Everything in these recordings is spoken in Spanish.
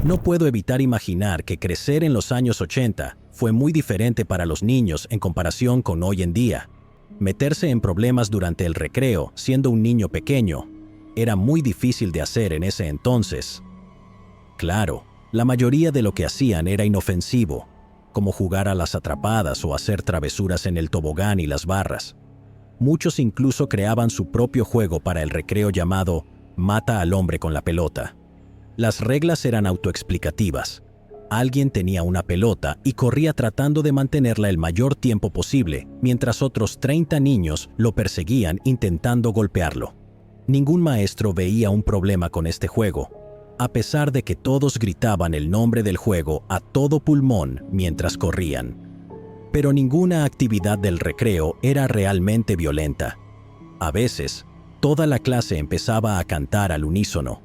No puedo evitar imaginar que crecer en los años 80 fue muy diferente para los niños en comparación con hoy en día. Meterse en problemas durante el recreo, siendo un niño pequeño, era muy difícil de hacer en ese entonces. Claro, la mayoría de lo que hacían era inofensivo, como jugar a las atrapadas o hacer travesuras en el tobogán y las barras. Muchos incluso creaban su propio juego para el recreo llamado Mata al hombre con la pelota. Las reglas eran autoexplicativas. Alguien tenía una pelota y corría tratando de mantenerla el mayor tiempo posible, mientras otros 30 niños lo perseguían intentando golpearlo. Ningún maestro veía un problema con este juego, a pesar de que todos gritaban el nombre del juego a todo pulmón mientras corrían. Pero ninguna actividad del recreo era realmente violenta. A veces, toda la clase empezaba a cantar al unísono.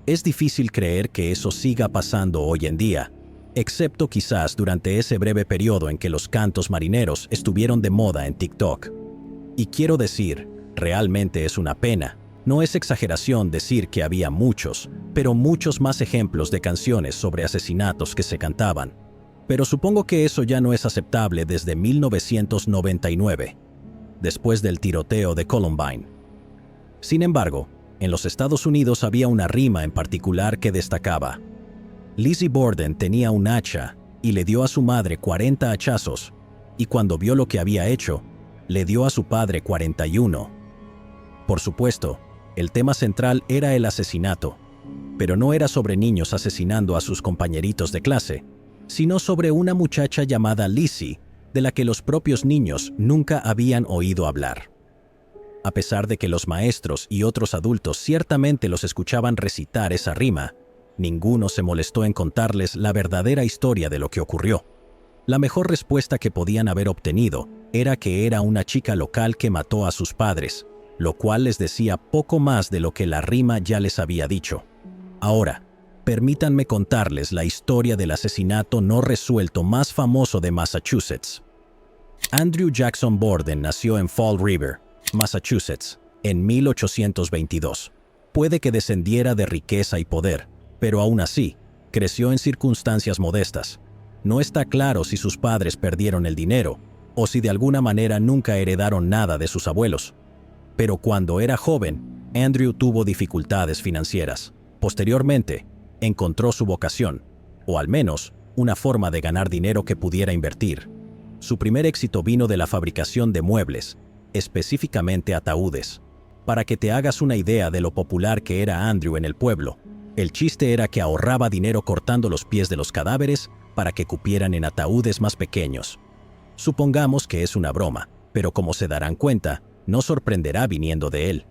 Es difícil creer que eso siga pasando hoy en día, excepto quizás durante ese breve periodo en que los cantos marineros estuvieron de moda en TikTok. Y quiero decir, realmente es una pena. No es exageración decir que había muchos, pero muchos más ejemplos de canciones sobre asesinatos que se cantaban. Pero supongo que eso ya no es aceptable desde 1999, después del tiroteo de Columbine. Sin embargo, en los Estados Unidos había una rima en particular que destacaba. Lizzie Borden tenía un hacha y le dio a su madre 40 hachazos, y cuando vio lo que había hecho, le dio a su padre 41. Por supuesto, el tema central era el asesinato, pero no era sobre niños asesinando a sus compañeritos de clase, sino sobre una muchacha llamada Lizzie, de la que los propios niños nunca habían oído hablar. A pesar de que los maestros y otros adultos ciertamente los escuchaban recitar esa rima, ninguno se molestó en contarles la verdadera historia de lo que ocurrió. La mejor respuesta que podían haber obtenido era que era una chica local que mató a sus padres, lo cual les decía poco más de lo que la rima ya les había dicho. Ahora, permítanme contarles la historia del asesinato no resuelto más famoso de Massachusetts. Andrew Jackson Borden nació en Fall River, Massachusetts, en 1822. Puede que descendiera de riqueza y poder, pero aún así, creció en circunstancias modestas. No está claro si sus padres perdieron el dinero, o si de alguna manera nunca heredaron nada de sus abuelos. Pero cuando era joven, Andrew tuvo dificultades financieras. Posteriormente, encontró su vocación, o al menos, una forma de ganar dinero que pudiera invertir. Su primer éxito vino de la fabricación de muebles, específicamente ataúdes. Para que te hagas una idea de lo popular que era Andrew en el pueblo, el chiste era que ahorraba dinero cortando los pies de los cadáveres para que cupieran en ataúdes más pequeños. Supongamos que es una broma, pero como se darán cuenta, no sorprenderá viniendo de él.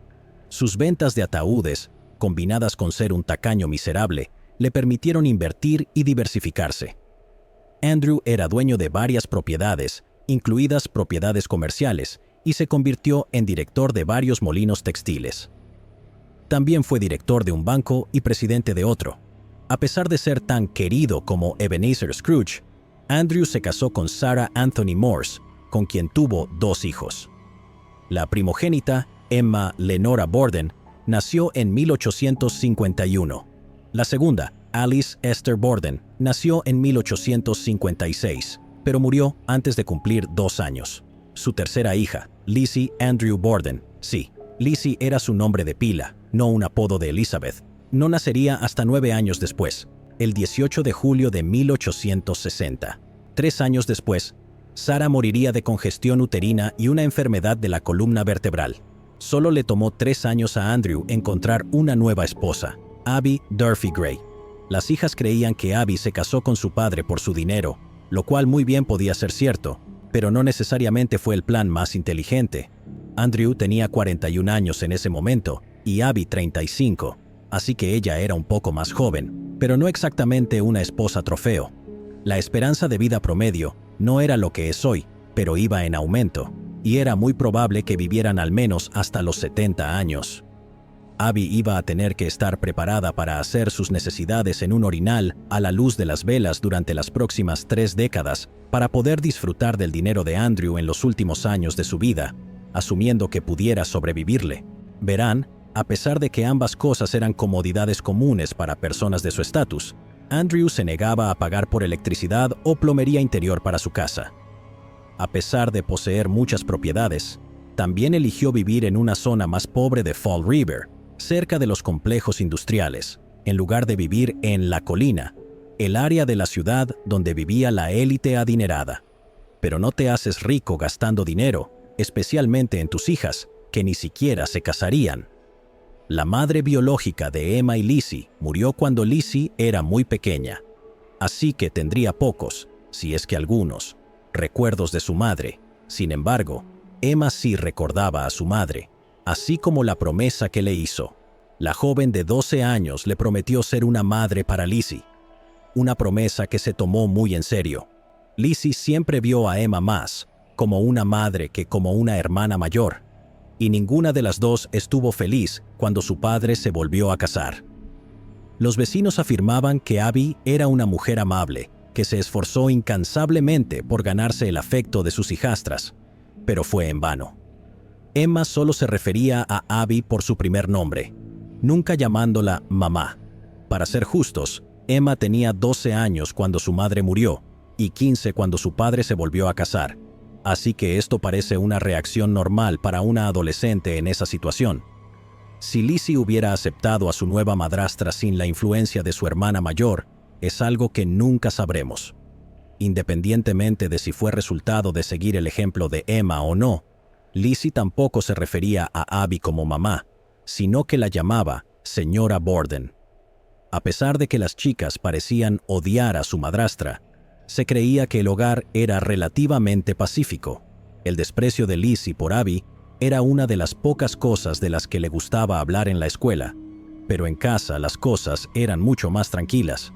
Sus ventas de ataúdes, combinadas con ser un tacaño miserable, le permitieron invertir y diversificarse. Andrew era dueño de varias propiedades, incluidas propiedades comerciales, y se convirtió en director de varios molinos textiles. También fue director de un banco y presidente de otro. A pesar de ser tan querido como Ebenezer Scrooge, Andrew se casó con Sarah Anthony Morse, con quien tuvo 2 hijos. La primogénita, Emma Lenora Borden, nació en 1851. La segunda, Alice Esther Borden, nació en 1856, pero murió antes de cumplir 2 años. Su tercera hija, Lizzie Andrew Borden, sí, Lizzie era su nombre de pila, no un apodo de Elizabeth, no nacería hasta 9 años después, el 18 de julio de 1860. 3 años después, Sarah moriría de congestión uterina y una enfermedad de la columna vertebral. Solo le tomó 3 años a Andrew encontrar una nueva esposa, Abby Durfee Gray. Las hijas creían que Abby se casó con su padre por su dinero, lo cual muy bien podía ser cierto, pero no necesariamente fue el plan más inteligente. Andrew tenía 41 años en ese momento y Abby 35, así que ella era un poco más joven, pero no exactamente una esposa trofeo. La esperanza de vida promedio no era lo que es hoy, pero iba en aumento, y era muy probable que vivieran al menos hasta los 70 años. Abby iba a tener que estar preparada para hacer sus necesidades en un orinal a la luz de las velas durante las próximas 3 décadas para poder disfrutar del dinero de Andrew en los últimos años de su vida, asumiendo que pudiera sobrevivirle. Verán, a pesar de que ambas cosas eran comodidades comunes para personas de su estatus, Andrew se negaba a pagar por electricidad o plomería interior para su casa. A pesar de poseer muchas propiedades, también eligió vivir en una zona más pobre de Fall River, cerca de los complejos industriales, en lugar de vivir en La Colina, el área de la ciudad donde vivía la élite adinerada. Pero no te haces rico gastando dinero, especialmente en tus hijas, que ni siquiera se casarían. La madre biológica de Emma y Lizzie murió cuando Lizzie era muy pequeña, así que tendría pocos, si es que algunos, recuerdos de su madre. Sin embargo, Emma sí recordaba a su madre, así como la promesa que le hizo. La joven de 12 años le prometió ser una madre para Lizzie, una promesa que se tomó muy en serio. Lizzie siempre vio a Emma más como una madre que como una hermana mayor, y ninguna de las dos estuvo feliz cuando su padre se volvió a casar. Los vecinos afirmaban que Abby era una mujer amable, que se esforzó incansablemente por ganarse el afecto de sus hijastras, pero fue en vano. Emma solo se refería a Abby por su primer nombre, nunca llamándola mamá. Para ser justos, Emma tenía 12 años cuando su madre murió y 15 cuando su padre se volvió a casar. Así que esto parece una reacción normal para una adolescente en esa situación. Si Lizzie hubiera aceptado a su nueva madrastra sin la influencia de su hermana mayor, es algo que nunca sabremos. Independientemente de si fue resultado de seguir el ejemplo de Emma o no, Lizzie tampoco se refería a Abby como mamá, sino que la llamaba señora Borden. A pesar de que las chicas parecían odiar a su madrastra, se creía que el hogar era relativamente pacífico. El desprecio de Lizzie por Abby era una de las pocas cosas de las que le gustaba hablar en la escuela, pero en casa las cosas eran mucho más tranquilas.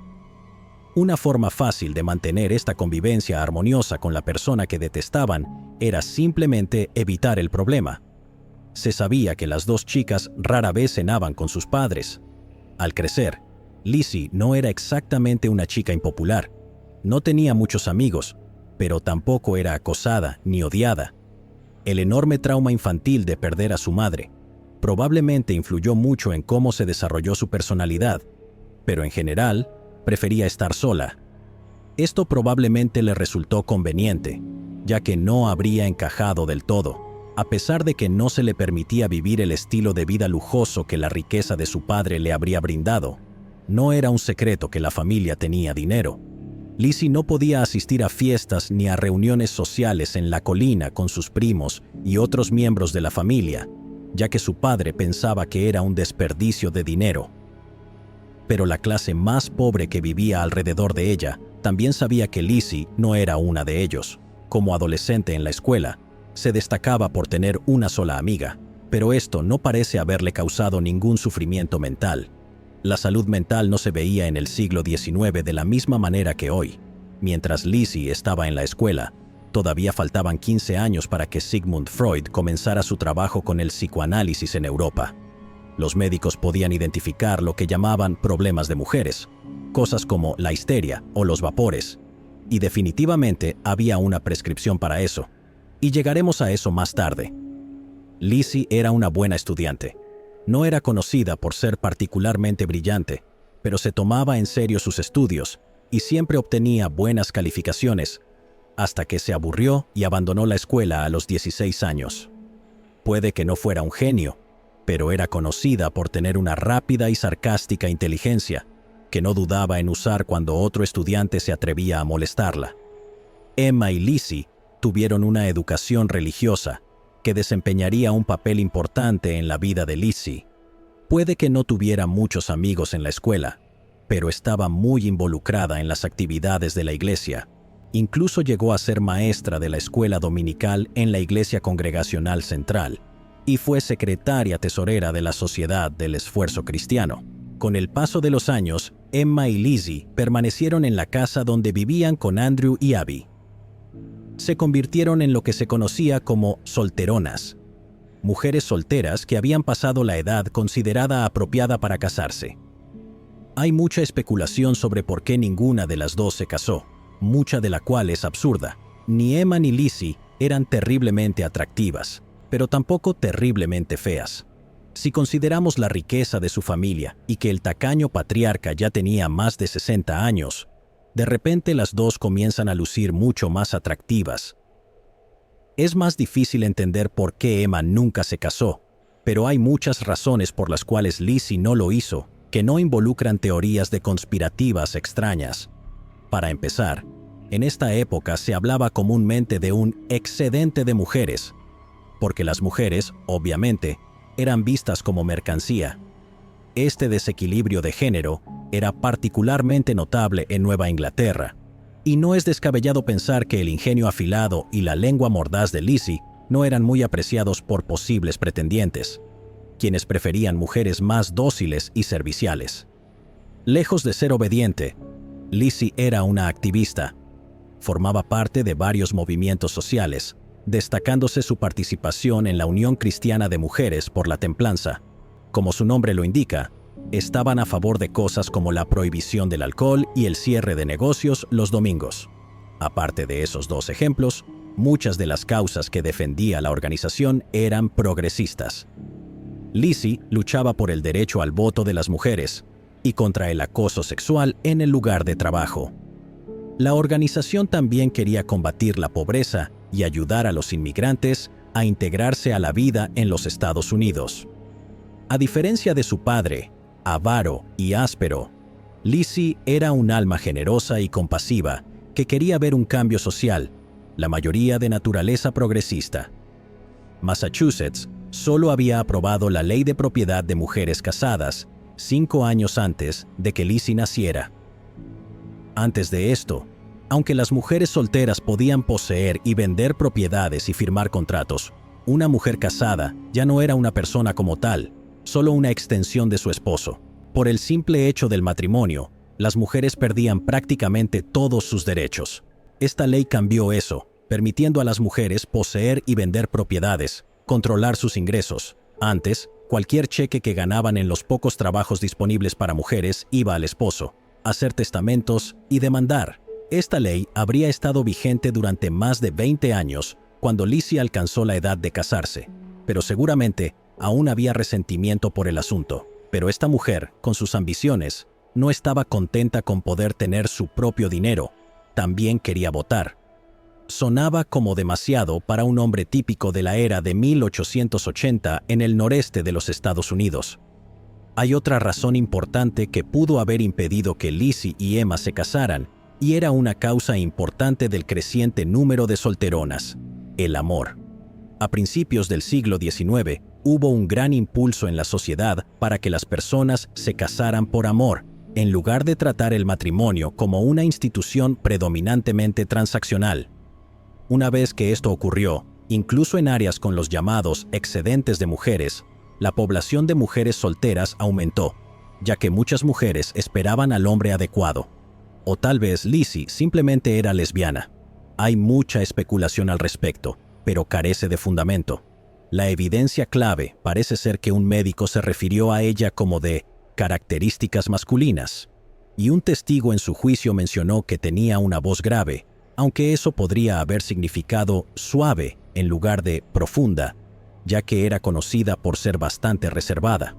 Una forma fácil de mantener esta convivencia armoniosa con la persona que detestaban era simplemente evitar el problema. Se sabía que las dos chicas rara vez cenaban con sus padres. Al crecer, Lizzie no era exactamente una chica impopular. No tenía muchos amigos, pero tampoco era acosada ni odiada. El enorme trauma infantil de perder a su madre probablemente influyó mucho en cómo se desarrolló su personalidad, pero en general prefería estar sola. Esto probablemente le resultó conveniente, ya que no habría encajado del todo, a pesar de que no se le permitía vivir el estilo de vida lujoso que la riqueza de su padre le habría brindado. No era un secreto que la familia tenía dinero. Lizzie no podía asistir a fiestas ni a reuniones sociales en La Colina con sus primos y otros miembros de la familia, ya que su padre pensaba que era un desperdicio de dinero. Pero la clase más pobre que vivía alrededor de ella también sabía que Lizzie no era una de ellos. Como adolescente en la escuela, se destacaba por tener una sola amiga, pero esto no parece haberle causado ningún sufrimiento mental. La salud mental no se veía en el siglo XIX de la misma manera que hoy. Mientras Lizzie estaba en la escuela, todavía faltaban 15 años para que Sigmund Freud comenzara su trabajo con el psicoanálisis en Europa. Los médicos podían identificar lo que llamaban problemas de mujeres, cosas como la histeria o los vapores, y definitivamente había una prescripción para eso, y llegaremos a eso más tarde. Lizzie era una buena estudiante. No era conocida por ser particularmente brillante, pero se tomaba en serio sus estudios y siempre obtenía buenas calificaciones, hasta que se aburrió y abandonó la escuela a los 16 años. Puede que no fuera un genio, pero era conocida por tener una rápida y sarcástica inteligencia, que no dudaba en usar cuando otro estudiante se atrevía a molestarla. Emma y Lizzie tuvieron una educación religiosa, que desempeñaría un papel importante en la vida de Lizzie. Puede que no tuviera muchos amigos en la escuela, pero estaba muy involucrada en las actividades de la iglesia. Incluso llegó a ser maestra de la escuela dominical en la Iglesia Congregacional Central y fue secretaria tesorera de la Sociedad del Esfuerzo Cristiano. Con el paso de los años, Emma y Lizzie permanecieron en la casa donde vivían con Andrew y Abby. Se convirtieron en lo que se conocía como solteronas, mujeres solteras que habían pasado la edad considerada apropiada para casarse. Hay mucha especulación sobre por qué ninguna de las dos se casó, mucha de la cual es absurda. Ni Emma ni Lizzie eran terriblemente atractivas, pero tampoco terriblemente feas. Si consideramos la riqueza de su familia y que el tacaño patriarca ya tenía más de 60 años, de repente las dos comienzan a lucir mucho más atractivas. Es más difícil entender por qué Emma nunca se casó, pero hay muchas razones por las cuales Lizzie no lo hizo, que no involucran teorías de conspirativas extrañas. Para empezar, en esta época se hablaba comúnmente de un excedente de mujeres, porque las mujeres, obviamente, eran vistas como mercancía. Este desequilibrio de género era particularmente notable en Nueva Inglaterra, y no es descabellado pensar que el ingenio afilado y la lengua mordaz de Lizzie no eran muy apreciados por posibles pretendientes, quienes preferían mujeres más dóciles y serviciales. Lejos de ser obediente, Lizzie era una activista. Formaba parte de varios movimientos sociales, destacándose su participación en la Unión Cristiana de Mujeres por la Templanza. Como su nombre lo indica, estaban a favor de cosas como la prohibición del alcohol y el cierre de negocios los domingos. Aparte de esos dos ejemplos, muchas de las causas que defendía la organización eran progresistas. Lizzie luchaba por el derecho al voto de las mujeres y contra el acoso sexual en el lugar de trabajo. La organización también quería combatir la pobreza y ayudar a los inmigrantes a integrarse a la vida en los Estados Unidos. A diferencia de su padre, avaro y áspero, Lizzie era un alma generosa y compasiva que quería ver un cambio social, la mayoría de naturaleza progresista. Massachusetts solo había aprobado la ley de propiedad de mujeres casadas 5 años antes de que Lizzie naciera. Antes de esto, aunque las mujeres solteras podían poseer y vender propiedades y firmar contratos, una mujer casada ya no era una persona como tal, solo una extensión de su esposo. Por el simple hecho del matrimonio, las mujeres perdían prácticamente todos sus derechos. Esta ley cambió eso, permitiendo a las mujeres poseer y vender propiedades, controlar sus ingresos. Antes, cualquier cheque que ganaban en los pocos trabajos disponibles para mujeres iba al esposo, hacer testamentos y demandar. Esta ley habría estado vigente durante más de 20 años cuando Lizzie alcanzó la edad de casarse, pero seguramente aún había resentimiento por el asunto. Pero esta mujer, con sus ambiciones, no estaba contenta con poder tener su propio dinero. También quería votar. Sonaba como demasiado para un hombre típico de la era de 1880 en el noreste de los Estados Unidos. Hay otra razón importante que pudo haber impedido que Lizzie y Emma se casaran, y era una causa importante del creciente número de solteronas: el amor. A principios del siglo XIX, hubo un gran impulso en la sociedad para que las personas se casaran por amor, en lugar de tratar el matrimonio como una institución predominantemente transaccional. Una vez que esto ocurrió, incluso en áreas con los llamados excedentes de mujeres, la población de mujeres solteras aumentó, ya que muchas mujeres esperaban al hombre adecuado. O tal vez Lizzie simplemente era lesbiana. Hay mucha especulación al respecto, pero carece de fundamento. La evidencia clave parece ser que un médico se refirió a ella como de características masculinas, y un testigo en su juicio mencionó que tenía una voz grave, aunque eso podría haber significado suave en lugar de profunda, ya que era conocida por ser bastante reservada.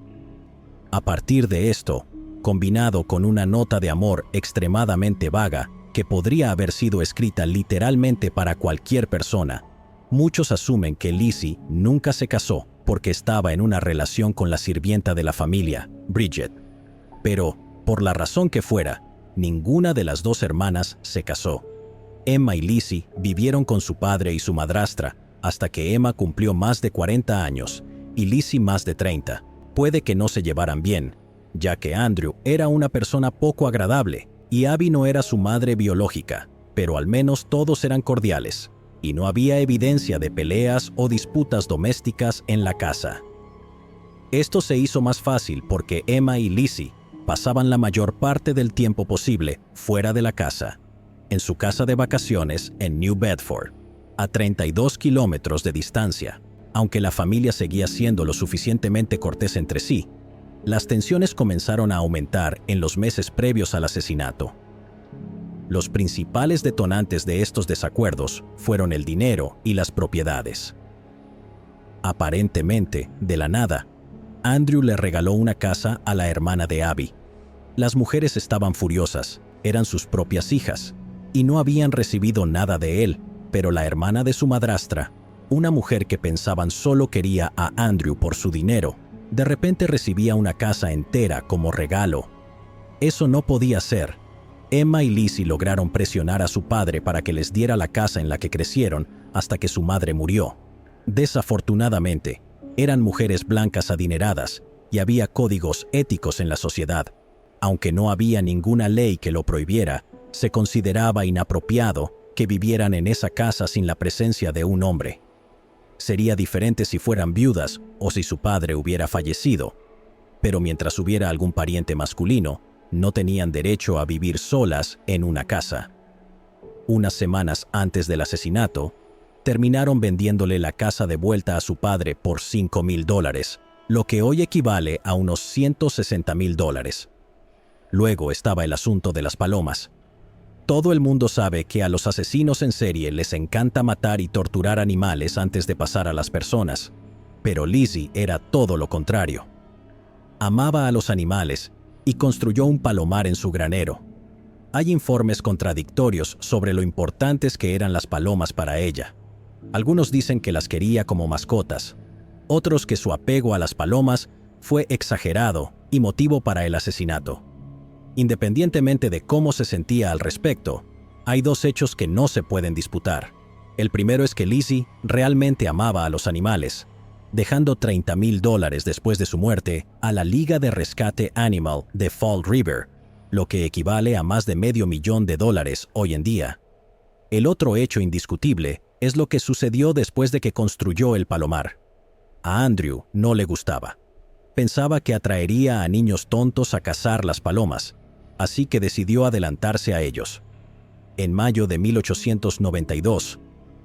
A partir de esto, combinado con una nota de amor extremadamente vaga que podría haber sido escrita literalmente para cualquier persona, muchos asumen que Lizzie nunca se casó porque estaba en una relación con la sirvienta de la familia, Bridget. Pero, por la razón que fuera, ninguna de las dos hermanas se casó. Emma y Lizzie vivieron con su padre y su madrastra hasta que Emma cumplió más de 40 años y Lizzie más de 30. Puede que no se llevaran bien, ya que Andrew era una persona poco agradable y Abby no era su madre biológica, pero al menos todos eran cordiales, y no había evidencia de peleas o disputas domésticas en la casa. Esto se hizo más fácil porque Emma y Lizzie pasaban la mayor parte del tiempo posible fuera de la casa, en su casa de vacaciones en New Bedford, a 32 kilómetros de distancia. Aunque la familia seguía siendo lo suficientemente cortés entre sí, las tensiones comenzaron a aumentar en los meses previos al asesinato. Los principales detonantes de estos desacuerdos fueron el dinero y las propiedades. Aparentemente, de la nada, Andrew le regaló una casa a la hermana de Abby. Las mujeres estaban furiosas, eran sus propias hijas, y no habían recibido nada de él, pero la hermana de su madrastra, una mujer que pensaban solo quería a Andrew por su dinero, de repente recibía una casa entera como regalo. Eso no podía ser. Emma y Lizzie lograron presionar a su padre para que les diera la casa en la que crecieron hasta que su madre murió. Desafortunadamente, eran mujeres blancas adineradas y había códigos éticos en la sociedad. Aunque no había ninguna ley que lo prohibiera, se consideraba inapropiado que vivieran en esa casa sin la presencia de un hombre. Sería diferente si fueran viudas o si su padre hubiera fallecido, pero mientras hubiera algún pariente masculino, no tenían derecho a vivir solas en una casa. Unas semanas antes del asesinato, terminaron vendiéndole la casa de vuelta a su padre por $5,000, lo que hoy equivale a unos $160,000. Luego estaba el asunto de las palomas. Todo el mundo sabe que a los asesinos en serie les encanta matar y torturar animales antes de pasar a las personas, pero Lizzie era todo lo contrario. Amaba a los animales y construyó un palomar en su granero. Hay informes contradictorios sobre lo importantes que eran las palomas para ella. Algunos dicen que las quería como mascotas, otros que su apego a las palomas fue exagerado y motivo para el asesinato. Independientemente de cómo se sentía al respecto, hay dos hechos que no se pueden disputar. El primero es que Lizzie realmente amaba a los animales, dejando $30,000 después de su muerte a la Liga de Rescate Animal de Fall River, lo que equivale a más de $500,000 hoy en día. El otro hecho indiscutible es lo que sucedió después de que construyó el palomar. A Andrew no le gustaba. Pensaba que atraería a niños tontos a cazar las palomas, así que decidió adelantarse a ellos. En mayo de 1892,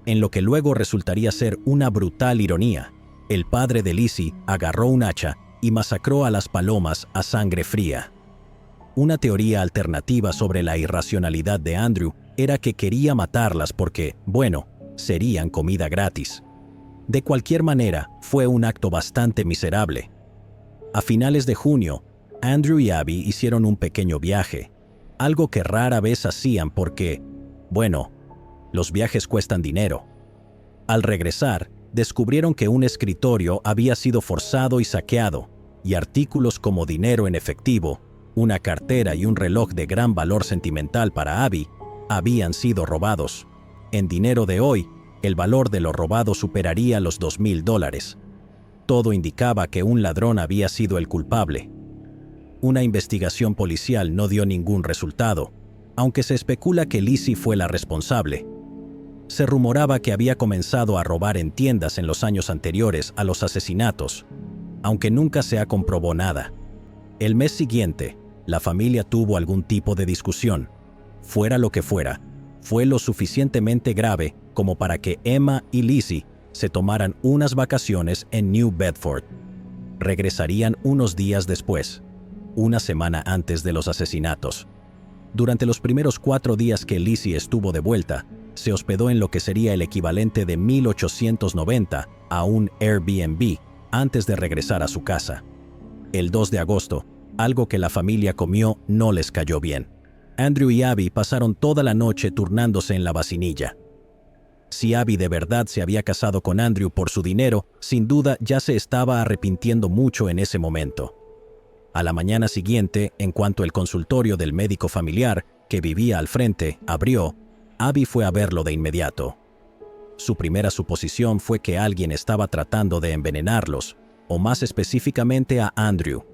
en lo que luego resultaría ser una brutal ironía, el padre de Lizzie agarró un hacha y masacró a las palomas a sangre fría. Una teoría alternativa sobre la irracionalidad de Andrew era que quería matarlas porque, bueno, serían comida gratis. De cualquier manera, fue un acto bastante miserable. A finales de junio, Andrew y Abby hicieron un pequeño viaje, algo que rara vez hacían porque, bueno, los viajes cuestan dinero. Al regresar, descubrieron que un escritorio había sido forzado y saqueado, y artículos como dinero en efectivo, una cartera y un reloj de gran valor sentimental para Abby habían sido robados. En dinero de hoy, el valor de lo robado superaría los $2,000. Todo indicaba que un ladrón había sido el culpable. Una investigación policial no dio ningún resultado, aunque se especula que Lizzie fue la responsable. Se rumoraba que había comenzado a robar en tiendas en los años anteriores a los asesinatos, aunque nunca se comprobó nada. El mes siguiente, la familia tuvo algún tipo de discusión. Fuera lo que fuera, fue lo suficientemente grave como para que Emma y Lizzie se tomaran unas vacaciones en New Bedford. Regresarían unos días después, una semana antes de los asesinatos. Durante los primeros 4 días que Lizzie estuvo de vuelta, se hospedó en lo que sería el equivalente de 1890 a un Airbnb antes de regresar a su casa. El 2 de agosto, algo que la familia comió no les cayó bien. Andrew y Abby pasaron toda la noche turnándose en la vacinilla. Si Abby de verdad se había casado con Andrew por su dinero, sin duda ya se estaba arrepintiendo mucho en ese momento. A la mañana siguiente, en cuanto el consultorio del médico familiar, que vivía al frente, abrió, Abby fue a verlo de inmediato. Su primera suposición fue que alguien estaba tratando de envenenarlos, o más específicamente a Andrew.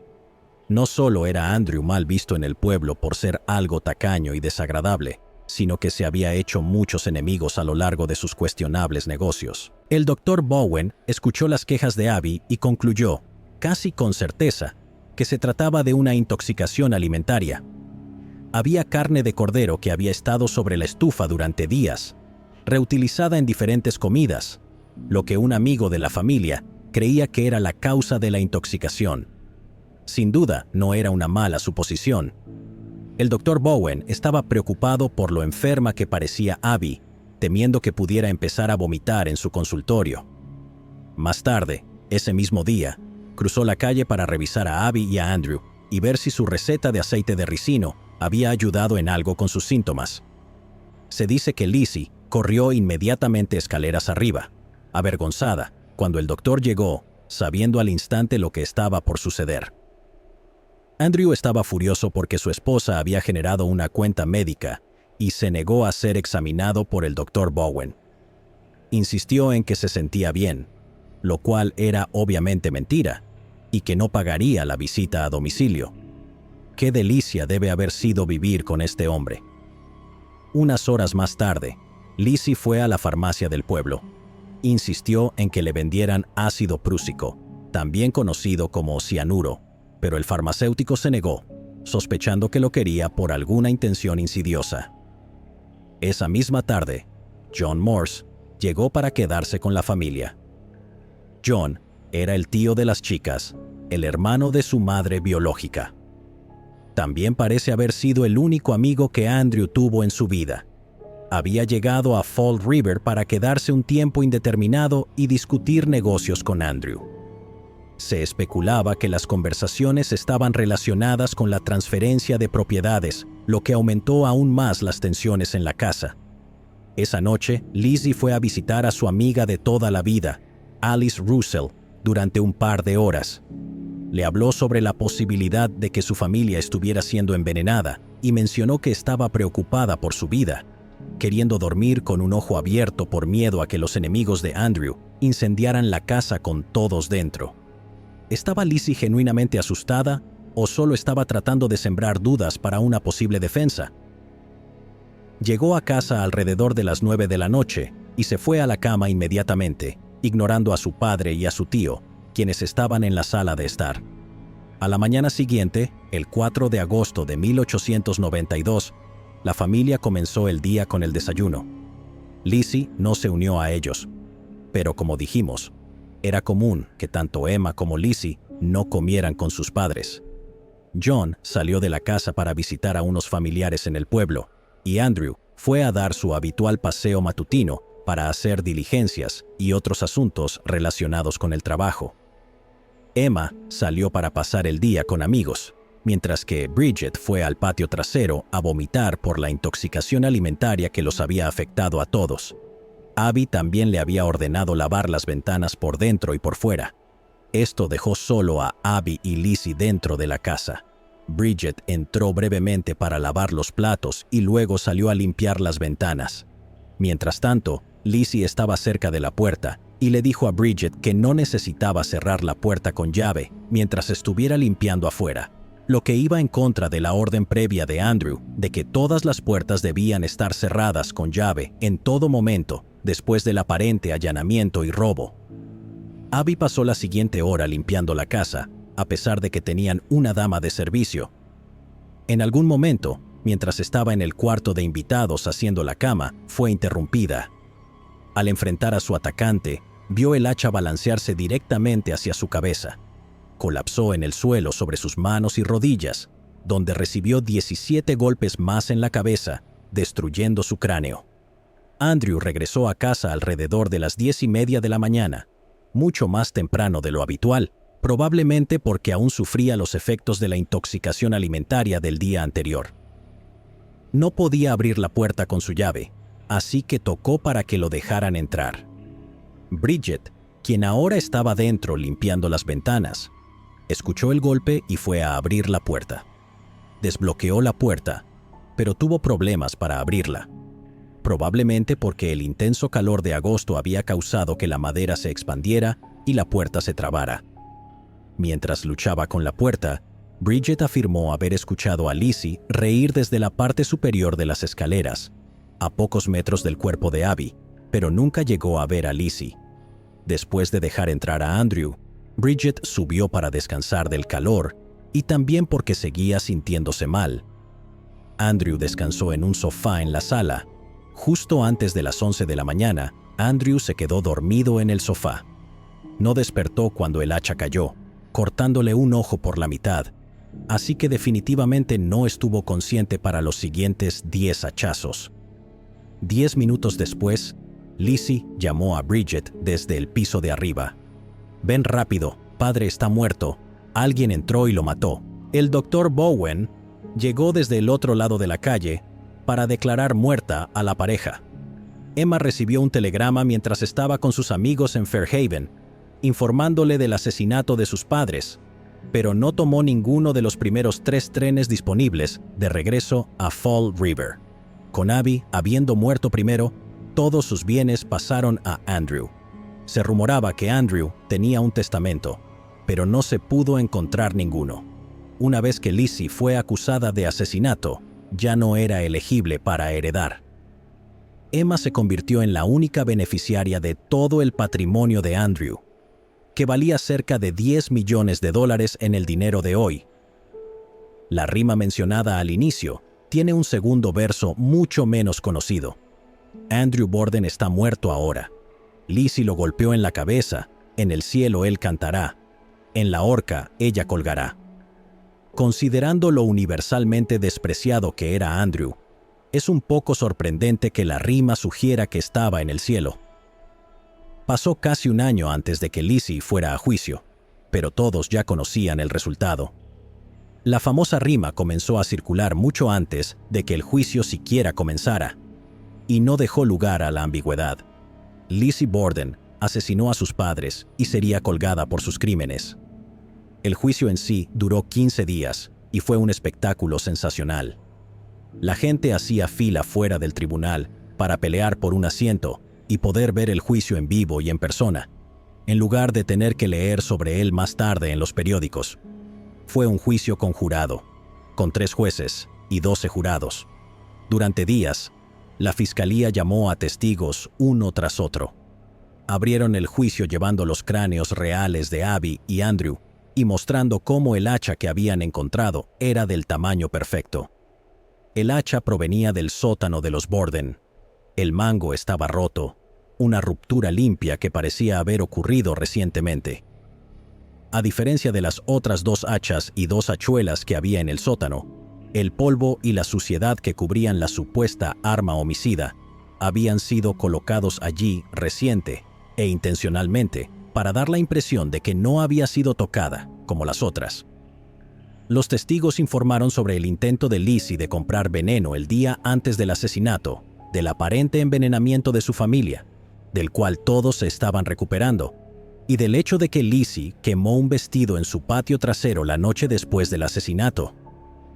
No solo era Andrew mal visto en el pueblo por ser algo tacaño y desagradable, sino que se había hecho muchos enemigos a lo largo de sus cuestionables negocios. El Dr. Bowen escuchó las quejas de Abby y concluyó, casi con certeza, que se trataba de una intoxicación alimentaria. Había carne de cordero que había estado sobre la estufa durante días, reutilizada en diferentes comidas, lo que un amigo de la familia creía que era la causa de la intoxicación. Sin duda, no era una mala suposición. El Dr. Bowen estaba preocupado por lo enferma que parecía Abby, temiendo que pudiera empezar a vomitar en su consultorio. Más tarde, ese mismo día, Cruzó la calle para revisar a Abby y a Andrew y ver si su receta de aceite de ricino había ayudado en algo con sus síntomas. Se dice que Lizzie corrió inmediatamente escaleras arriba, avergonzada, cuando el doctor llegó, sabiendo al instante lo que estaba por suceder. Andrew estaba furioso porque su esposa había generado una cuenta médica y se negó a ser examinado por el Dr. Bowen. Insistió en que se sentía bien, lo cual era obviamente mentira, y que no pagaría la visita a domicilio. Qué delicia debe haber sido vivir con este hombre. Unas horas más tarde, Lizzie fue a la farmacia del pueblo. Insistió en que le vendieran ácido prúsico, también conocido como cianuro, pero el farmacéutico se negó, sospechando que lo quería por alguna intención insidiosa. Esa misma tarde, John Morse llegó para quedarse con la familia. John era el tío de las chicas, el hermano de su madre biológica. También parece haber sido el único amigo que Andrew tuvo en su vida. Había llegado a Fall River para quedarse un tiempo indeterminado y discutir negocios con Andrew. Se especulaba que las conversaciones estaban relacionadas con la transferencia de propiedades, lo que aumentó aún más las tensiones en la casa. Esa noche, Lizzie fue a visitar a su amiga de toda la vida, Alice Russell, durante un par de horas. Le habló sobre la posibilidad de que su familia estuviera siendo envenenada y mencionó que estaba preocupada por su vida, queriendo dormir con un ojo abierto por miedo a que los enemigos de Andrew incendiaran la casa con todos dentro. ¿Estaba Lizzie genuinamente asustada o solo estaba tratando de sembrar dudas para una posible defensa? Llegó a casa alrededor de las 9 de la noche y se fue a la cama inmediatamente, ignorando a su padre y a su tío, quienes estaban en la sala de estar. A la mañana siguiente, el 4 de agosto de 1892, la familia comenzó el día con el desayuno. Lizzie no se unió a ellos, pero como dijimos, era común que tanto Emma como Lizzie no comieran con sus padres. John salió de la casa para visitar a unos familiares en el pueblo, y Andrew fue a dar su habitual paseo matutino para hacer diligencias y otros asuntos relacionados con el trabajo. Emma salió para pasar el día con amigos, mientras que Bridget fue al patio trasero a vomitar por la intoxicación alimentaria que los había afectado a todos. Abby también le había ordenado lavar las ventanas por dentro y por fuera. Esto dejó solo a Abby y Lizzie dentro de la casa. Bridget entró brevemente para lavar los platos y luego salió a limpiar las ventanas. Mientras tanto, Lizzie estaba cerca de la puerta y le dijo a Bridget que no necesitaba cerrar la puerta con llave mientras estuviera limpiando afuera, lo que iba en contra de la orden previa de Andrew de que todas las puertas debían estar cerradas con llave en todo momento después del aparente allanamiento y robo. Abby pasó la siguiente hora limpiando la casa, a pesar de que tenían una dama de servicio. En algún momento, mientras estaba en el cuarto de invitados haciendo la cama, fue interrumpida. Al enfrentar a su atacante, vio el hacha balancearse directamente hacia su cabeza. Colapsó en el suelo sobre sus manos y rodillas, donde recibió 17 golpes más en la cabeza, destruyendo su cráneo. Andrew regresó a casa alrededor de las 10:30 de la mañana, mucho más temprano de lo habitual, probablemente porque aún sufría los efectos de la intoxicación alimentaria del día anterior. No podía abrir la puerta con su llave, así que tocó para que lo dejaran entrar. Bridget, quien ahora estaba dentro limpiando las ventanas, escuchó el golpe y fue a abrir la puerta. Desbloqueó la puerta, pero tuvo problemas para abrirla. Probablemente porque el intenso calor de agosto había causado que la madera se expandiera y la puerta se trabara. Mientras luchaba con la puerta, Bridget afirmó haber escuchado a Lizzie reír desde la parte superior de las escaleras, a pocos metros del cuerpo de Abby, pero nunca llegó a ver a Lizzie. Después de dejar entrar a Andrew, Bridget subió para descansar del calor y también porque seguía sintiéndose mal. Andrew descansó en un sofá en la sala. Justo antes de las 11 de la mañana, Andrew se quedó dormido en el sofá. No despertó cuando el hacha cayó, cortándole un ojo por la mitad, así que definitivamente no estuvo consciente para los siguientes 10 hachazos. 10 minutos después, Lizzie llamó a Bridget desde el piso de arriba. «Ven rápido», padre está muerto. Alguien entró y lo mató. El doctor Bowen llegó desde el otro lado de la calle para declarar muerta a la pareja. Emma recibió un telegrama mientras estaba con sus amigos en Fairhaven, informándole del asesinato de sus padres, pero no tomó ninguno de los primeros 3 trenes disponibles de regreso a Fall River. Con Abby habiendo muerto primero, todos sus bienes pasaron a Andrew. Se rumoraba que Andrew tenía un testamento, pero no se pudo encontrar ninguno. Una vez que Lizzie fue acusada de asesinato, ya no era elegible para heredar. Emma se convirtió en la única beneficiaria de todo el patrimonio de Andrew, que valía cerca de $10 millones en el dinero de hoy. La rima mencionada al inicio tiene un segundo verso mucho menos conocido. Andrew Borden está muerto ahora. Lizzie lo golpeó en la cabeza, en el cielo él cantará, en la horca ella colgará. Considerando lo universalmente despreciado que era Andrew, es un poco sorprendente que la rima sugiera que estaba en el cielo. Pasó casi un año antes de que Lizzie fuera a juicio, pero todos ya conocían el resultado. La famosa rima comenzó a circular mucho antes de que el juicio siquiera comenzara, y no dejó lugar a la ambigüedad. Lizzie Borden asesinó a sus padres y sería colgada por sus crímenes. El juicio en sí duró 15 días y fue un espectáculo sensacional. La gente hacía fila fuera del tribunal para pelear por un asiento y poder ver el juicio en vivo y en persona, en lugar de tener que leer sobre él más tarde en los periódicos. Fue un juicio con jurado, con 3 jueces y 12 jurados. Durante días, la fiscalía llamó a testigos uno tras otro. Abrieron el juicio llevando los cráneos reales de Abby y Andrew y mostrando cómo el hacha que habían encontrado era del tamaño perfecto. El hacha provenía del sótano de los Borden. El mango estaba roto, una ruptura limpia que parecía haber ocurrido recientemente. A diferencia de las otras 2 hachas y 2 hachuelas que había en el sótano, el polvo y la suciedad que cubrían la supuesta arma homicida habían sido colocados allí reciente e intencionalmente para dar la impresión de que no había sido tocada, como las otras. Los testigos informaron sobre el intento de Lizzie de comprar veneno el día antes del asesinato, del aparente envenenamiento de su familia, del cual todos se estaban recuperando, y del hecho de que Lizzie quemó un vestido en su patio trasero la noche después del asesinato.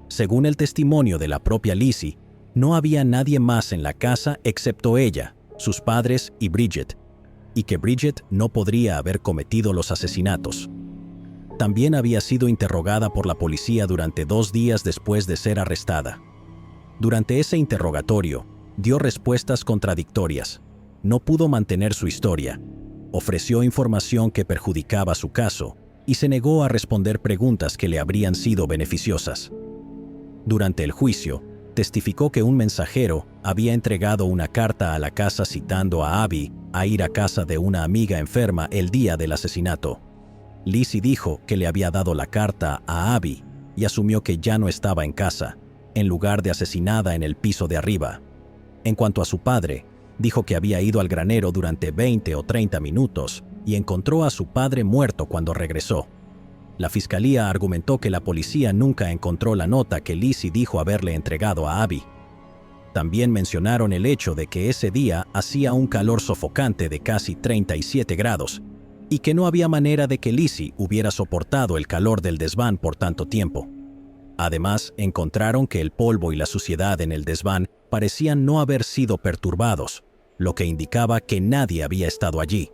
Según el testimonio de la propia Lizzie, no había nadie más en la casa excepto ella, sus padres y Bridget, y que Bridget no podría haber cometido los asesinatos. También había sido interrogada por la policía durante 2 días después de ser arrestada. Durante ese interrogatorio, dio respuestas contradictorias. No pudo mantener su historia. Ofreció información que perjudicaba su caso y se negó a responder preguntas que le habrían sido beneficiosas. Durante el juicio, testificó que un mensajero había entregado una carta a la casa citando a Abby a ir a casa de una amiga enferma el día del asesinato. Lizzie dijo que le había dado la carta a Abby y asumió que ya no estaba en casa, en lugar de asesinada en el piso de arriba. En cuanto a su padre, dijo que había ido al granero durante 20 o 30 minutos y encontró a su padre muerto cuando regresó. La fiscalía argumentó que la policía nunca encontró la nota que Lizzie dijo haberle entregado a Abby. También mencionaron el hecho de que ese día hacía un calor sofocante de casi 37 grados y que no había manera de que Lizzie hubiera soportado el calor del desván por tanto tiempo. Además, encontraron que el polvo y la suciedad en el desván parecían no haber sido perturbados, lo que indicaba que nadie había estado allí.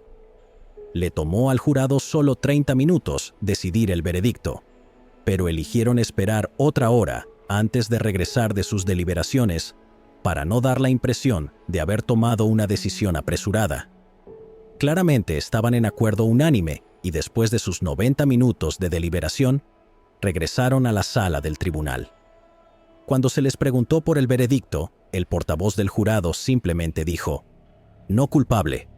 Le tomó al jurado solo 30 minutos decidir el veredicto, pero eligieron esperar otra hora antes de regresar de sus deliberaciones para no dar la impresión de haber tomado una decisión apresurada. Claramente estaban en acuerdo unánime y después de sus 90 minutos de deliberación, regresaron a la sala del tribunal. Cuando se les preguntó por el veredicto, el portavoz del jurado simplemente dijo: "No culpable".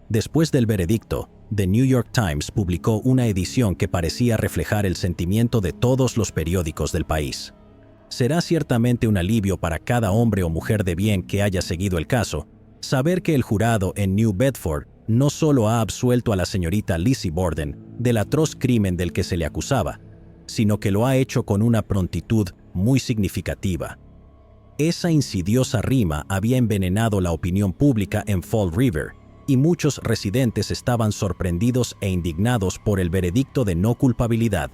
Después del veredicto, The New York Times publicó una edición que parecía reflejar el sentimiento de todos los periódicos del país. Será ciertamente un alivio para cada hombre o mujer de bien que haya seguido el caso, saber que el jurado en New Bedford no solo ha absuelto a la señorita Lizzie Borden del atroz crimen del que se le acusaba, sino que lo ha hecho con una prontitud muy significativa. Esa insidiosa rima había envenenado la opinión pública en Fall River, y muchos residentes estaban sorprendidos e indignados por el veredicto de no culpabilidad.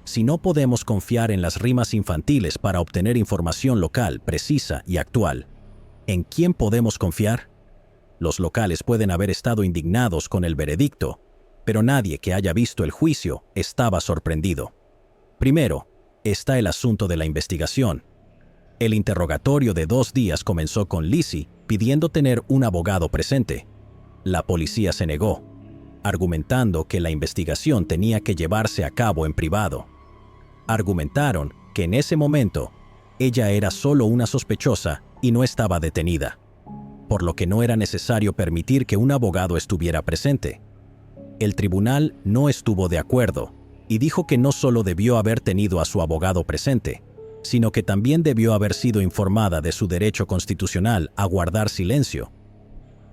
Si no podemos confiar en las rimas infantiles para obtener información local, precisa y actual, ¿en quién podemos confiar? Los locales pueden haber estado indignados con el veredicto, pero nadie que haya visto el juicio estaba sorprendido. Primero, está el asunto de la investigación. El interrogatorio de 2 días comenzó con Lizzie pidiendo tener un abogado presente. La policía se negó, argumentando que la investigación tenía que llevarse a cabo en privado. Argumentaron que en ese momento ella era solo una sospechosa y no estaba detenida, por lo que no era necesario permitir que un abogado estuviera presente. El tribunal no estuvo de acuerdo y dijo que no solo debió haber tenido a su abogado presente, sino que también debió haber sido informada de su derecho constitucional a guardar silencio.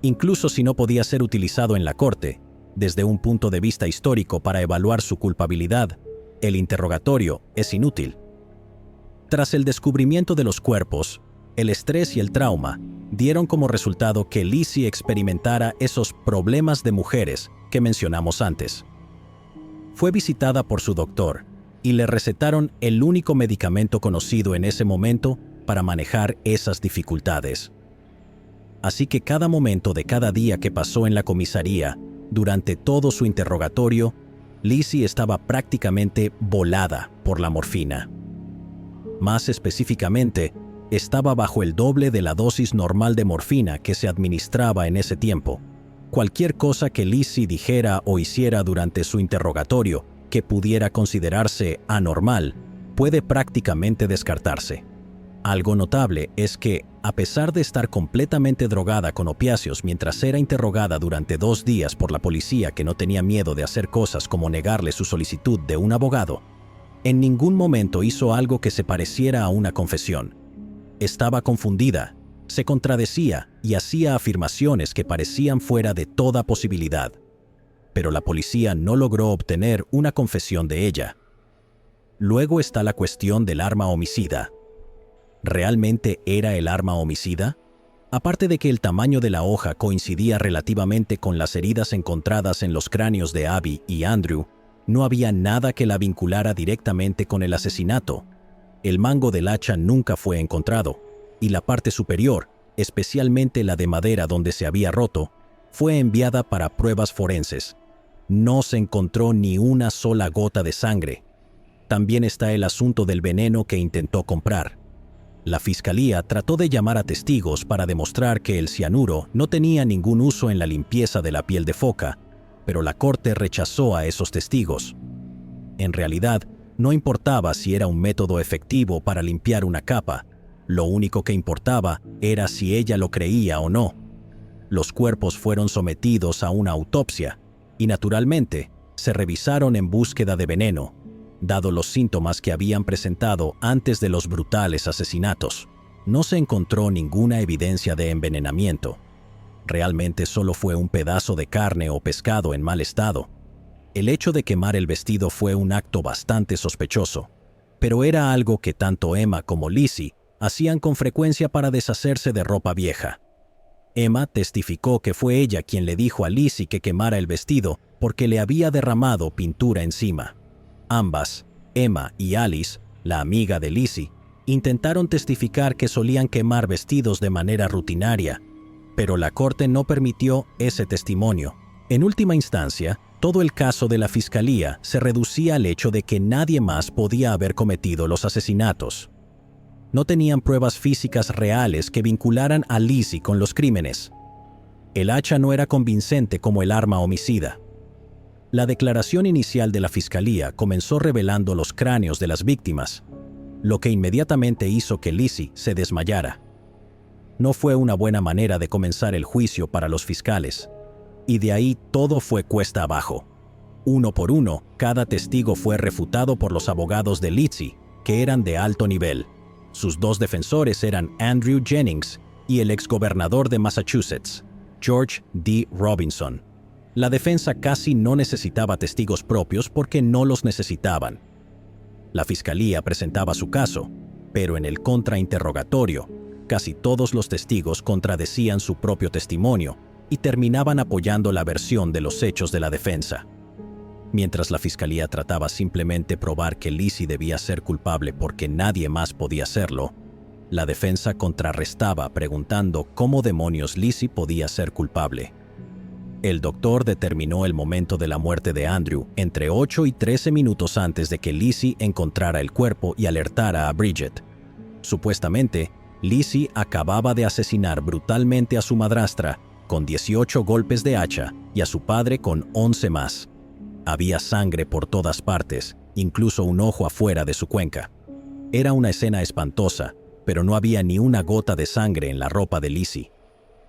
Incluso si no podía ser utilizado en la corte, desde un punto de vista histórico para evaluar su culpabilidad, el interrogatorio es inútil. Tras el descubrimiento de los cuerpos, el estrés y el trauma dieron como resultado que Lizzie experimentara esos problemas de mujeres que mencionamos antes. Fue visitada por su doctor y le recetaron el único medicamento conocido en ese momento para manejar esas dificultades. Así que cada momento de cada día que pasó en la comisaría, durante todo su interrogatorio, Lizzie estaba prácticamente volada por la morfina. Más específicamente, estaba bajo el doble de la dosis normal de morfina que se administraba en ese tiempo. Cualquier cosa que Lizzie dijera o hiciera durante su interrogatorio que pudiera considerarse anormal puede prácticamente descartarse. Algo notable es que, a pesar de estar completamente drogada con opiáceos mientras era interrogada durante 2 días por la policía que no tenía miedo de hacer cosas como negarle su solicitud de un abogado, en ningún momento hizo algo que se pareciera a una confesión. Estaba confundida, se contradecía y hacía afirmaciones que parecían fuera de toda posibilidad. Pero la policía no logró obtener una confesión de ella. Luego está la cuestión del arma homicida. ¿Realmente era el arma homicida? Aparte de que el tamaño de la hoja coincidía relativamente con las heridas encontradas en los cráneos de Abby y Andrew, no había nada que la vinculara directamente con el asesinato. El mango del hacha nunca fue encontrado, y la parte superior, especialmente la de madera donde se había roto, fue enviada para pruebas forenses. No se encontró ni una sola gota de sangre. También está el asunto del veneno que intentó comprar. La fiscalía trató de llamar a testigos para demostrar que el cianuro no tenía ningún uso en la limpieza de la piel de foca, pero la corte rechazó a esos testigos. En realidad, no importaba si era un método efectivo para limpiar una capa, lo único que importaba era si ella lo creía o no. Los cuerpos fueron sometidos a una autopsia y, naturalmente, se revisaron en búsqueda de veneno, dado los síntomas que habían presentado antes de los brutales asesinatos. No se encontró ninguna evidencia de envenenamiento. Realmente solo fue un pedazo de carne o pescado en mal estado. El hecho de quemar el vestido fue un acto bastante sospechoso, pero era algo que tanto Emma como Lizzie hacían con frecuencia para deshacerse de ropa vieja. Emma testificó que fue ella quien le dijo a Lizzie que quemara el vestido porque le había derramado pintura encima. Ambas, Emma y Alice, la amiga de Lizzie, intentaron testificar que solían quemar vestidos de manera rutinaria, pero la corte no permitió ese testimonio. En última instancia, todo el caso de la fiscalía se reducía al hecho de que nadie más podía haber cometido los asesinatos. No tenían pruebas físicas reales que vincularan a Lizzie con los crímenes. El hacha no era convincente como el arma homicida. La declaración inicial de la fiscalía comenzó revelando los cráneos de las víctimas, lo que inmediatamente hizo que Lizzie se desmayara. No fue una buena manera de comenzar el juicio para los fiscales, y de ahí todo fue cuesta abajo. Uno por uno, cada testigo fue refutado por los abogados de Lizzie, que eran de alto nivel. Sus 2 defensores eran Andrew Jennings y el exgobernador de Massachusetts, George D. Robinson. La defensa casi no necesitaba testigos propios porque no los necesitaban. La fiscalía presentaba su caso, pero en el contrainterrogatorio, casi todos los testigos contradecían su propio testimonio y terminaban apoyando la versión de los hechos de la defensa. Mientras la fiscalía trataba simplemente probar que Lizzie debía ser culpable porque nadie más podía hacerlo, la defensa contrarrestaba preguntando cómo demonios Lizzie podía ser culpable. El doctor determinó el momento de la muerte de Andrew entre 8 y 13 minutos antes de que Lizzie encontrara el cuerpo y alertara a Bridget. Supuestamente, Lizzie acababa de asesinar brutalmente a su madrastra con 18 golpes de hacha y a su padre con 11 más. Había sangre por todas partes, incluso un ojo afuera de su cuenca. Era una escena espantosa, pero no había ni una gota de sangre en la ropa de Lizzie.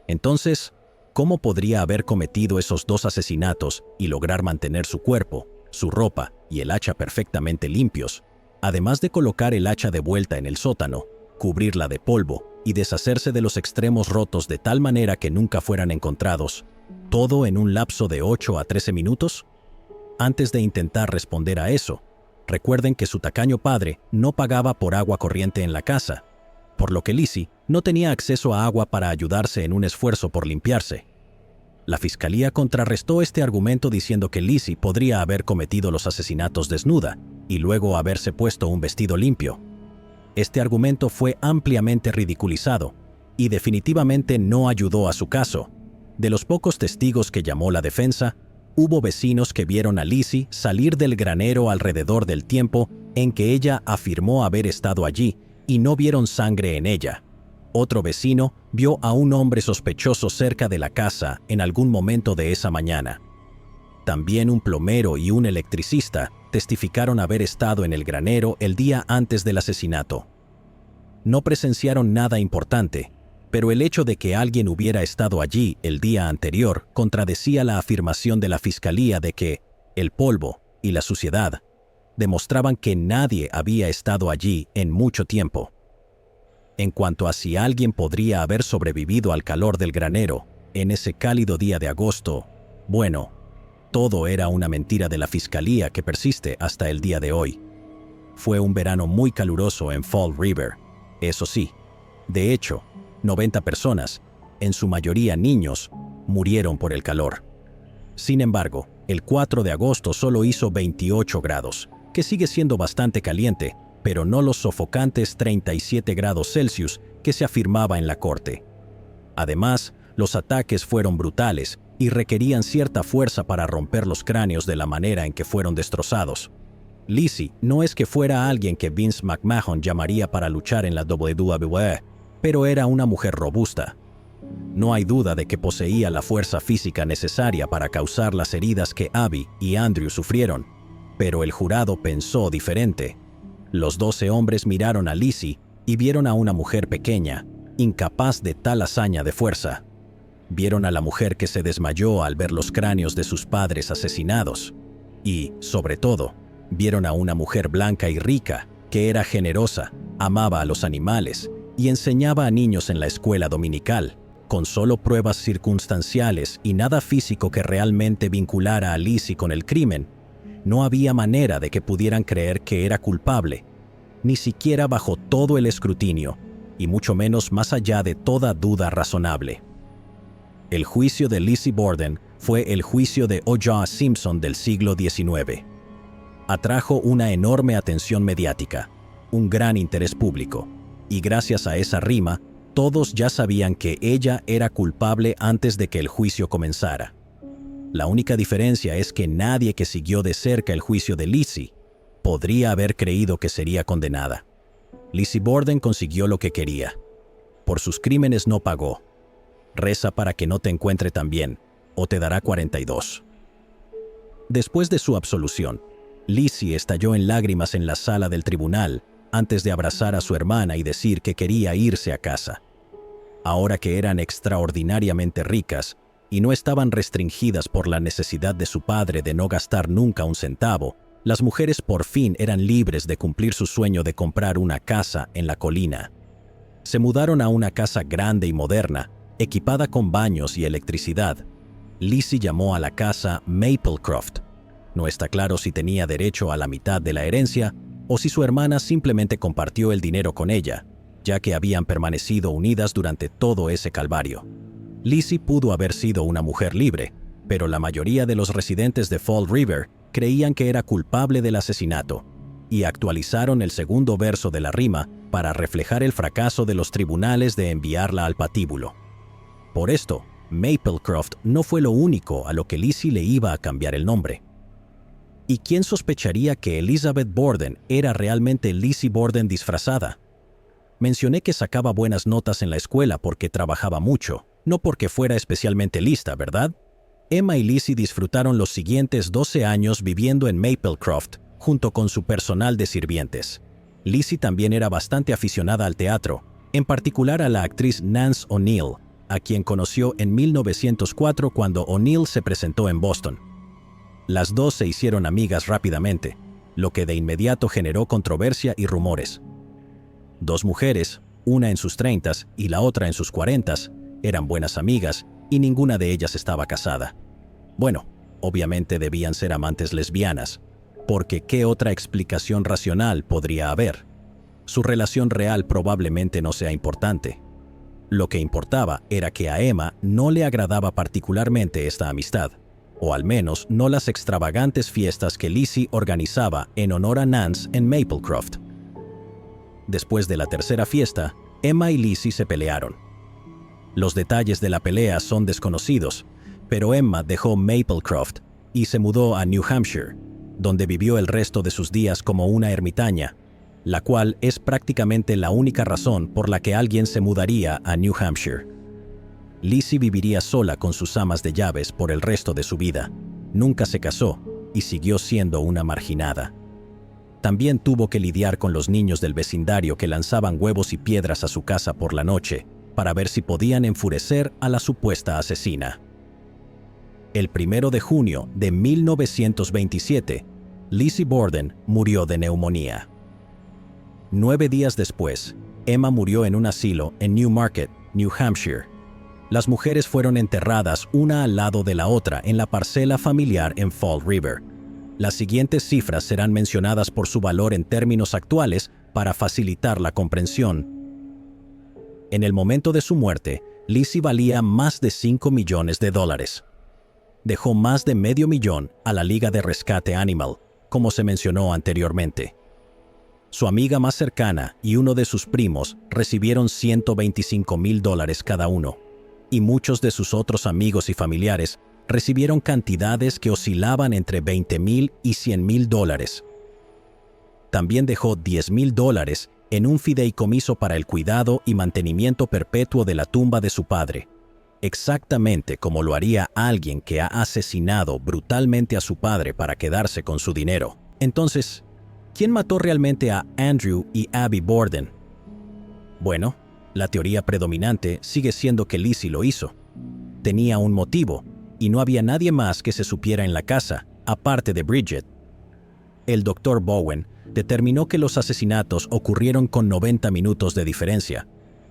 Entonces, ¿cómo podría haber cometido esos dos asesinatos y lograr mantener su cuerpo, su ropa y el hacha perfectamente limpios, además de colocar el hacha de vuelta en el sótano, cubrirla de polvo y deshacerse de los extremos rotos de tal manera que nunca fueran encontrados, todo en un lapso de 8 a 13 minutos? Antes de intentar responder a eso, recuerden que su tacaño padre no pagaba por agua corriente en la casa, por lo que Lizzie no tenía acceso a agua para ayudarse en un esfuerzo por limpiarse. La fiscalía contrarrestó este argumento diciendo que Lizzie podría haber cometido los asesinatos desnuda y luego haberse puesto un vestido limpio. Este argumento fue ampliamente ridiculizado y definitivamente no ayudó a su caso. De los pocos testigos que llamó la defensa, hubo vecinos que vieron a Lizzie salir del granero alrededor del tiempo en que ella afirmó haber estado allí y no vieron sangre en ella. Otro vecino vio a un hombre sospechoso cerca de la casa en algún momento de esa mañana. También un plomero y un electricista testificaron haber estado en el granero el día antes del asesinato. No presenciaron nada importante, pero el hecho de que alguien hubiera estado allí el día anterior contradecía la afirmación de la fiscalía de que el polvo y la suciedad demostraban que nadie había estado allí en mucho tiempo. En cuanto a si alguien podría haber sobrevivido al calor del granero en ese cálido día de agosto, bueno, todo era una mentira de la fiscalía que persiste hasta el día de hoy. Fue un verano muy caluroso en Fall River, eso sí. De hecho, 90 personas, en su mayoría niños, murieron por el calor. Sin embargo, el 4 de agosto solo hizo 28 grados, que sigue siendo bastante caliente, pero no los sofocantes 37 grados Celsius que se afirmaba en la corte. Además, los ataques fueron brutales y requerían cierta fuerza para romper los cráneos de la manera en que fueron destrozados. Lizzie no es que fuera alguien que Vince McMahon llamaría para luchar en la WWE, pero era una mujer robusta. No hay duda de que poseía la fuerza física necesaria para causar las heridas que Abby y Andrew sufrieron, pero el jurado pensó diferente. Los 12 hombres miraron a Lizzie y vieron a una mujer pequeña, incapaz de tal hazaña de fuerza. Vieron a la mujer que se desmayó al ver los cráneos de sus padres asesinados. Y, sobre todo, vieron a una mujer blanca y rica, que era generosa, amaba a los animales y enseñaba a niños en la escuela dominical, con solo pruebas circunstanciales y nada físico que realmente vinculara a Lizzie con el crimen. No había manera de que pudieran creer que era culpable, ni siquiera bajo todo el escrutinio, y mucho menos más allá de toda duda razonable. El juicio de Lizzie Borden fue el juicio de O.J. Simpson del siglo XIX. Atrajo una enorme atención mediática, un gran interés público, y gracias a esa rima, todos ya sabían que ella era culpable antes de que el juicio comenzara. La única diferencia es que nadie que siguió de cerca el juicio de Lizzie podría haber creído que sería condenada. Lizzie Borden consiguió lo que quería. Por sus crímenes no pagó. Reza para que no te encuentre tan bien, o te dará 42. Después de su absolución, Lizzie estalló en lágrimas en la sala del tribunal antes de abrazar a su hermana y decir que quería irse a casa. Ahora que eran extraordinariamente ricas y no estaban restringidas por la necesidad de su padre de no gastar nunca un centavo, las mujeres por fin eran libres de cumplir su sueño de comprar una casa en la colina. Se mudaron a una casa grande y moderna, Equipada con baños y electricidad, Lizzie llamó a la casa Maplecroft. No está claro si tenía derecho a la mitad de la herencia o si su hermana simplemente compartió el dinero con ella, ya que habían permanecido unidas durante todo ese calvario. Lizzie pudo haber sido una mujer libre, pero la mayoría de los residentes de Fall River creían que era culpable del asesinato, y actualizaron el segundo verso de la rima para reflejar el fracaso de los tribunales de enviarla al patíbulo. Por esto, Maplecroft no fue lo único a lo que Lizzie le iba a cambiar el nombre. ¿Y quién sospecharía que Elizabeth Borden era realmente Lizzie Borden disfrazada? Mencioné que sacaba buenas notas en la escuela porque trabajaba mucho, no porque fuera especialmente lista, ¿verdad? Emma y Lizzie disfrutaron los siguientes 12 años viviendo en Maplecroft, junto con su personal de sirvientes. Lizzie también era bastante aficionada al teatro, en particular a la actriz Nance O'Neill, a quien conoció en 1904 cuando O'Neill se presentó en Boston. Las dos se hicieron amigas rápidamente, lo que de inmediato generó controversia y rumores. Dos mujeres, una en sus 30s y la otra en sus 40s, eran buenas amigas y ninguna de ellas estaba casada. Bueno, obviamente debían ser amantes lesbianas, porque ¿qué otra explicación racional podría haber? Su relación real probablemente no sea importante. Lo que importaba era que a Emma no le agradaba particularmente esta amistad, o al menos no las extravagantes fiestas que Lizzie organizaba en honor a Nance en Maplecroft. Después de la tercera fiesta, Emma y Lizzie se pelearon. Los detalles de la pelea son desconocidos, pero Emma dejó Maplecroft y se mudó a New Hampshire, donde vivió el resto de sus días como una ermitaña, la cual es prácticamente la única razón por la que alguien se mudaría a New Hampshire. Lizzie viviría sola con sus amas de llaves por el resto de su vida. Nunca se casó y siguió siendo una marginada. También tuvo que lidiar con los niños del vecindario que lanzaban huevos y piedras a su casa por la noche para ver si podían enfurecer a la supuesta asesina. El 1 de junio de 1927, Lizzie Borden murió de neumonía. 9 días después, Emma murió en un asilo en Newmarket, New Hampshire. Las mujeres fueron enterradas una al lado de la otra en la parcela familiar en Fall River. Las siguientes cifras serán mencionadas por su valor en términos actuales para facilitar la comprensión. En el momento de su muerte, Lizzie valía más de $5 millones. Dejó más de $500,000 a la Liga de Rescate Animal, como se mencionó anteriormente. Su amiga más cercana y uno de sus primos recibieron $125,000 cada uno, y muchos de sus otros amigos y familiares recibieron cantidades que oscilaban entre $20,000 y $100,000. También dejó $10,000 en un fideicomiso para el cuidado y mantenimiento perpetuo de la tumba de su padre, exactamente como lo haría alguien que ha asesinado brutalmente a su padre para quedarse con su dinero. Entonces, ¿quién mató realmente a Andrew y Abby Borden? Bueno, la teoría predominante sigue siendo que Lizzie lo hizo. Tenía un motivo, y no había nadie más que se supiera en la casa, aparte de Bridget. El Dr. Bowen determinó que los asesinatos ocurrieron con 90 minutos de diferencia,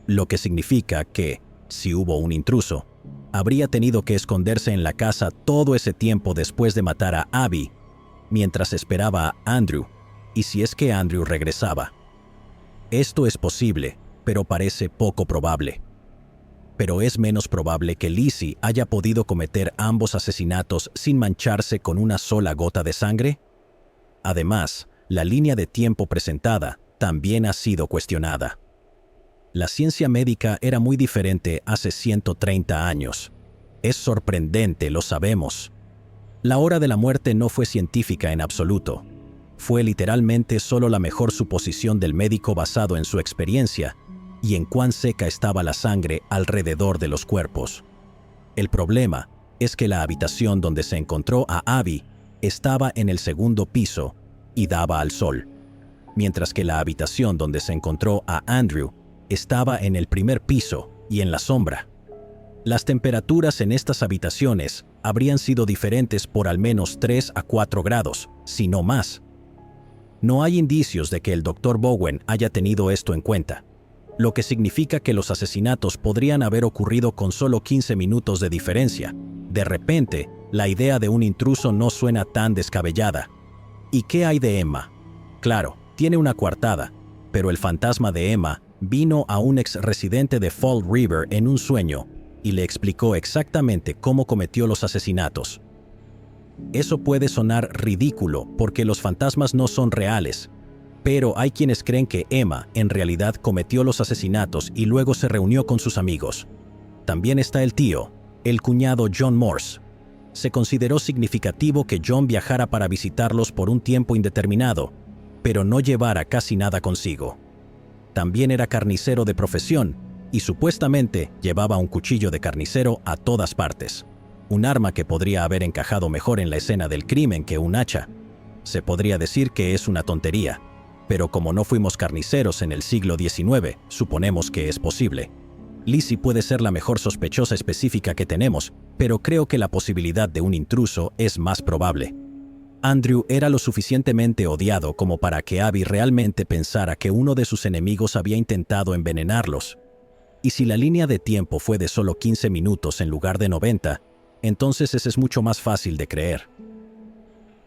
lo que significa que, si hubo un intruso, habría tenido que esconderse en la casa todo ese tiempo después de matar a Abby, mientras esperaba a Andrew, y si es que Andrew regresaba. Esto es posible, pero parece poco probable. Pero es menos probable que Lizzie haya podido cometer ambos asesinatos sin mancharse con una sola gota de sangre. Además, la línea de tiempo presentada también ha sido cuestionada. La ciencia médica era muy diferente hace 130 años. Es sorprendente, lo sabemos. La hora de la muerte no fue científica en absoluto. Fue literalmente solo la mejor suposición del médico basado en su experiencia y en cuán seca estaba la sangre alrededor de los cuerpos. El problema es que la habitación donde se encontró a Abby estaba en el segundo piso y daba al sol, mientras que la habitación donde se encontró a Andrew estaba en el primer piso y en la sombra. Las temperaturas en estas habitaciones habrían sido diferentes por al menos 3 a 4 grados, si no más. No hay indicios de que el Dr. Bowen haya tenido esto en cuenta. lo que significa que los asesinatos podrían haber ocurrido con solo 15 minutos de diferencia. De repente, la idea de un intruso no suena tan descabellada. ¿Y qué hay de Emma? Claro, tiene una coartada, pero el fantasma de Emma vino a un ex residente de Fall River en un sueño y le explicó exactamente cómo cometió los asesinatos. Eso puede sonar ridículo porque los fantasmas no son reales, pero hay quienes creen que Emma en realidad cometió los asesinatos y luego se reunió con sus amigos. También está el tío, el cuñado John Morse. Se consideró significativo que John viajara para visitarlos por un tiempo indeterminado, pero no llevara casi nada consigo. También era carnicero de profesión y supuestamente llevaba un cuchillo de carnicero a todas partes. Un arma que podría haber encajado mejor en la escena del crimen que un hacha. Se podría decir que es una tontería, pero como no fuimos carniceros en el siglo XIX, suponemos que es posible. Lizzie puede ser la mejor sospechosa específica que tenemos, pero creo que la posibilidad de un intruso es más probable. Andrew era lo suficientemente odiado como para que Abby realmente pensara que uno de sus enemigos había intentado envenenarlos. Y si la línea de tiempo fue de solo 15 minutos en lugar de 90, entonces ese es mucho más fácil de creer.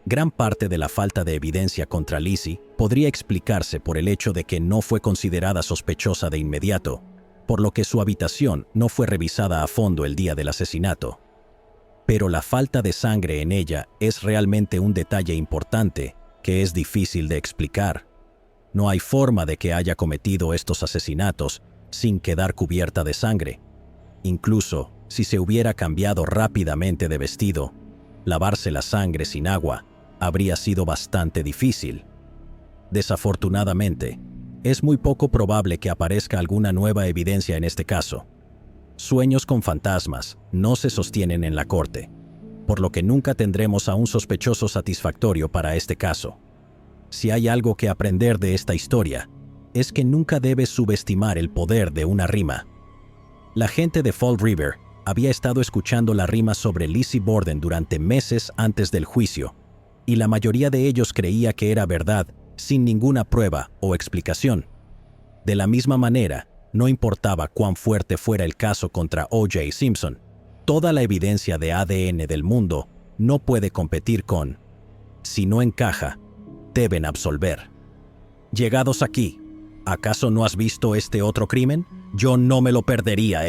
Gran parte de la falta de evidencia contra Lizzie podría explicarse por el hecho de que no fue considerada sospechosa de inmediato, por lo que su habitación no fue revisada a fondo el día del asesinato. Pero la falta de sangre en ella es realmente un detalle importante que es difícil de explicar. No hay forma de que haya cometido estos asesinatos sin quedar cubierta de sangre. Incluso si se hubiera cambiado rápidamente de vestido, lavarse la sangre sin agua habría sido bastante difícil. Desafortunadamente, es muy poco probable que aparezca alguna nueva evidencia en este caso. Sueños con fantasmas no se sostienen en la corte, por lo que nunca tendremos a un sospechoso satisfactorio para este caso. Si hay algo que aprender de esta historia, es que nunca debes subestimar el poder de una rima. La gente de Fall River había estado escuchando la rima sobre Lizzie Borden durante meses antes del juicio, y la mayoría de ellos creía que era verdad sin ninguna prueba o explicación. De la misma manera, no importaba cuán fuerte fuera el caso contra O.J. Simpson, toda la evidencia de ADN del mundo no puede competir con si no encaja, deben absolver. Llegados aquí, ¿acaso no has visto este otro crimen? Yo no me lo perdería,